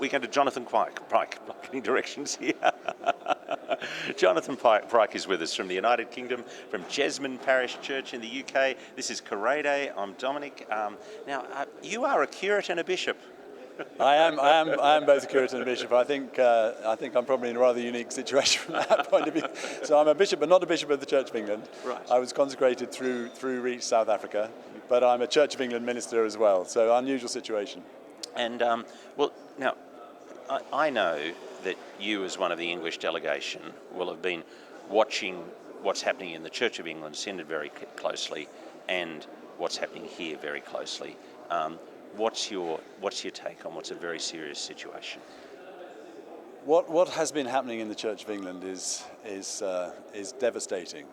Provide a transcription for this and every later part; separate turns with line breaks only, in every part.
We go to Jonathan Pryke, blocking directions here. Jonathan Pryke is with us from the United Kingdom, from Jesmond Parish Church in the UK. This is curate. I'm Dominic. Now, you are a curate and a bishop.
I am both a curate and a bishop. I think I'm probably in a rather unique situation from that point of view. So I'm a bishop, but not a bishop of the Church of England.
Right.
I was consecrated through Reach, South Africa, but I'm a Church of England minister as well. So unusual situation.
And well, now I know that you, as one of the English delegation, will have been watching what's happening in the Church of England Synod very closely, and what's happening here very closely. What's your take on what's a very serious situation?
What has been happening in the Church of England is devastating.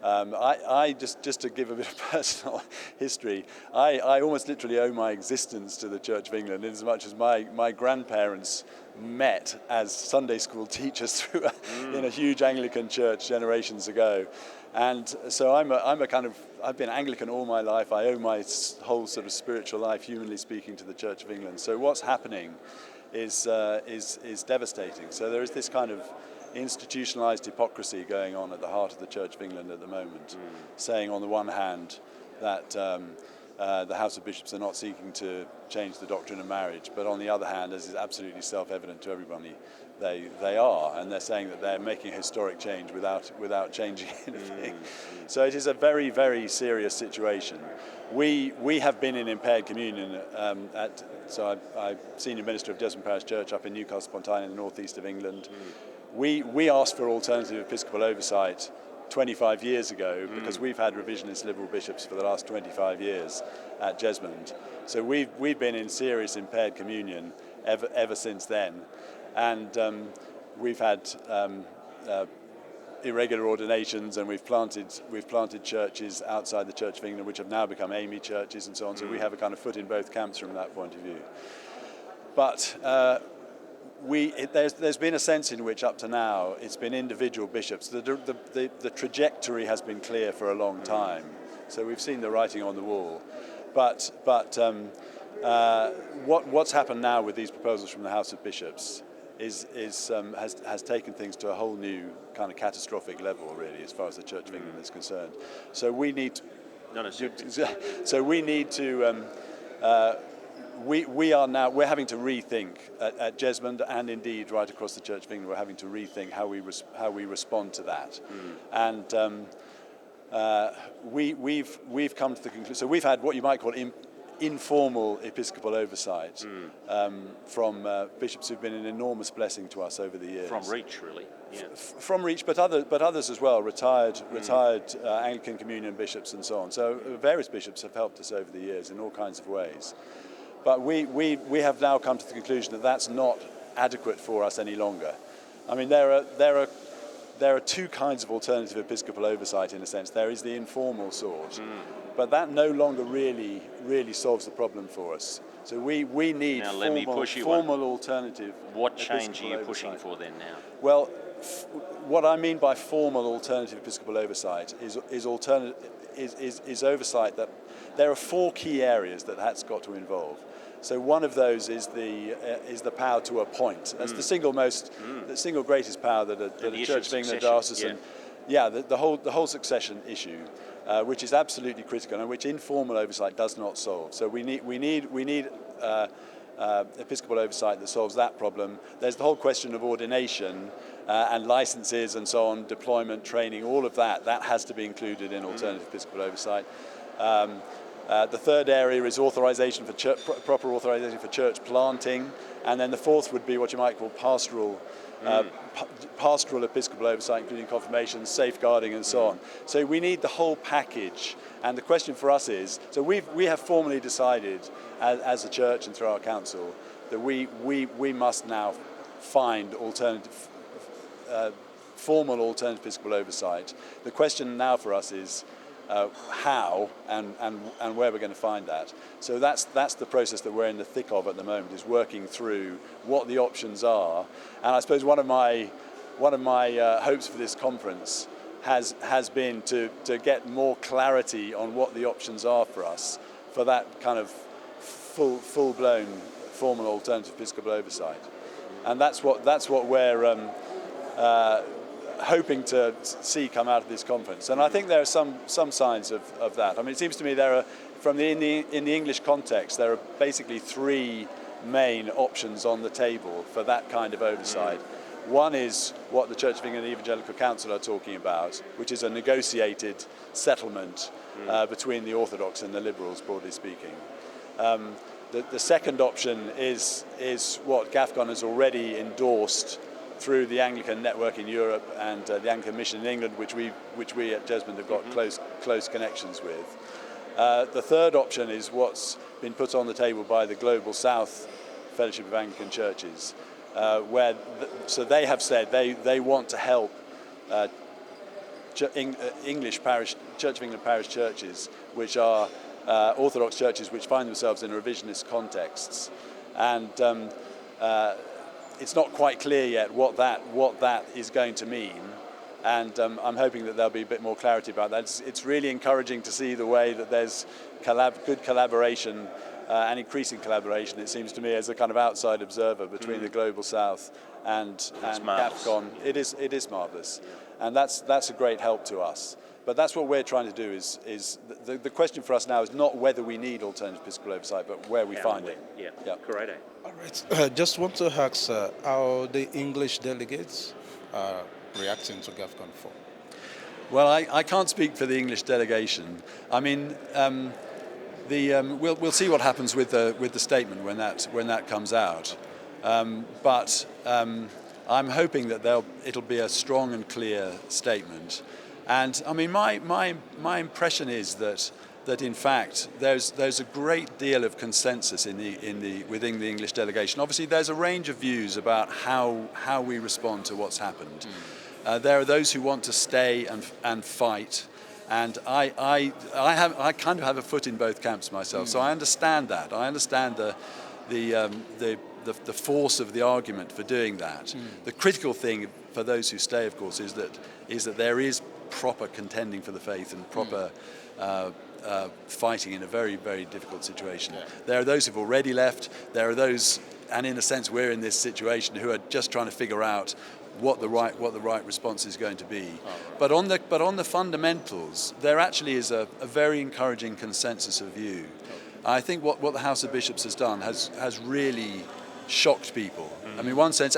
I just to give a bit of personal history, I almost literally owe my existence to the Church of England, in as much as my grandparents met as Sunday school teachers in a huge Anglican church generations ago. And so I've been Anglican all my life. I owe my whole sort of spiritual life, humanly speaking, to the Church of England. So what's happening is devastating. So there is this kind of institutionalized hypocrisy going on at the heart of the Church of England at the moment, saying on the one hand that the House of Bishops are not seeking to change the doctrine of marriage, but on the other hand, as is absolutely self-evident to everybody, they are, and they're saying that they're making a historic change without changing anything. So it is a very, very serious situation. We have been in impaired communion so I'm senior minister of Jesmond Parish Church up in Newcastle upon Tyne in the northeast of England. We asked for alternative episcopal oversight 25 years ago because we've had revisionist liberal bishops for the last 25 years at Jesmond. So we've been in serious impaired communion ever since then, and we've had irregular ordinations, and we've planted churches outside the Church of England which have now become AME churches and so on. So we have a kind of foot in both camps from that point of view. But there's been a sense in which up to now it's been individual bishops. The trajectory has been clear for a long time, so we've seen the writing on the wall. But what's happened now with these proposals from the House of Bishops has taken things to a whole new kind of catastrophic level, really, as far as the Church of England is concerned. So we need to. We're having to rethink at Jesmond, and indeed right across the Church of England. We're having to rethink how we respond to that, and we've come to the conclusion. So we've had what you might call informal episcopal oversight from bishops who've been an enormous blessing to us over the years.
From Reach, really. Yeah.
From Reach, but others as well, retired Anglican communion bishops and so on. So various bishops have helped us over the years in all kinds of ways. But we have now come to the conclusion that that's not adequate for us any longer. I mean, there are two kinds of alternative episcopal oversight, in a sense. There is the informal sort, but that no longer really solves the problem for us. So we need formal alternative.
What change are you pushing for then now?
Well, what I mean by formal alternative episcopal oversight is oversight that there are four key areas that's got to involve. So one of those is the power to appoint. That's the single greatest power that the Church of England diocesan. The whole succession issue, which is absolutely critical and which informal oversight does not solve. So we need episcopal oversight that solves that problem. There's the whole question of ordination and licenses and so on, deployment, training, all of that has to be included in alternative episcopal oversight. The third area is authorization for proper authorization for church planting, and then the fourth would be what you might call pastoral episcopal oversight, including confirmation, safeguarding, and so on. So we need the whole package. And the question for us is, so we have formally decided as a church and through our council that we must now find formal alternative episcopal oversight. The question now for us is how and where we're going to find that. So that's the process that we're in the thick of at the moment, is working through what the options are. And I suppose one of my hopes for this conference has been to get more clarity on what the options are for us for that kind of full-blown formal alternative episcopal oversight, and that's what we're hoping to see come out of this conference. And I think there are some signs of that. I mean, it seems to me there are, in the English context, there are basically three main options on the table for that kind of oversight. One is what the Church of England and the Evangelical Council are talking about, which is a negotiated settlement between the Orthodox and the Liberals, broadly speaking. The second option is what Gafcon has already endorsed through the Anglican network in Europe and the Anglican mission in England, which we at Jesmond have got close connections with. The third option is what's been put on the table by the Global South Fellowship of Anglican Churches, so they have said they want to help English parish, Church of England parish churches, which are Orthodox churches which find themselves in revisionist contexts, and it's not quite clear yet what that is going to mean, and I'm hoping that there'll be a bit more clarity about that. It's really encouraging to see the way that there's good collaboration and increasing collaboration, it seems to me, as a kind of outside observer between the Global South and Gafcon. It is marvellous, and that's a great help to us. But that's what we're trying to do. Is the question for us now is not whether we need alternative episcopal oversight, but where we find it.
Yeah. Curate.
All right. Just want to ask how the English delegates are reacting to Gafcon 4.
Well, I can't speak for the English delegation. I mean, we'll see what happens with the statement when that comes out. But I'm hoping that it'll be a strong and clear statement. And I mean, my impression is that in fact there's a great deal of consensus within the English delegation. Obviously, there's a range of views about how we respond to what's happened. There are those who want to stay and fight, and I kind of have a foot in both camps myself. So I understand that. I understand the force of the argument for doing that. The critical thing for those who stay, of course, is that there is proper contending for the faith and proper fighting in a very, very difficult situation. Yeah. There are those who've already left. There are those, and in a sense, we're in this situation, who are just trying to figure out what the right response is going to be. But on the fundamentals, there actually is a very encouraging consensus of view. I think what the House of Bishops has done has really shocked people. I mean, in one sense,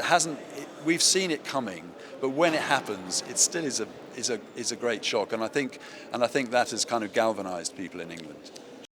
we've seen it coming, but when it happens, it still is a great shock, and I think that has kind of galvanised people in England.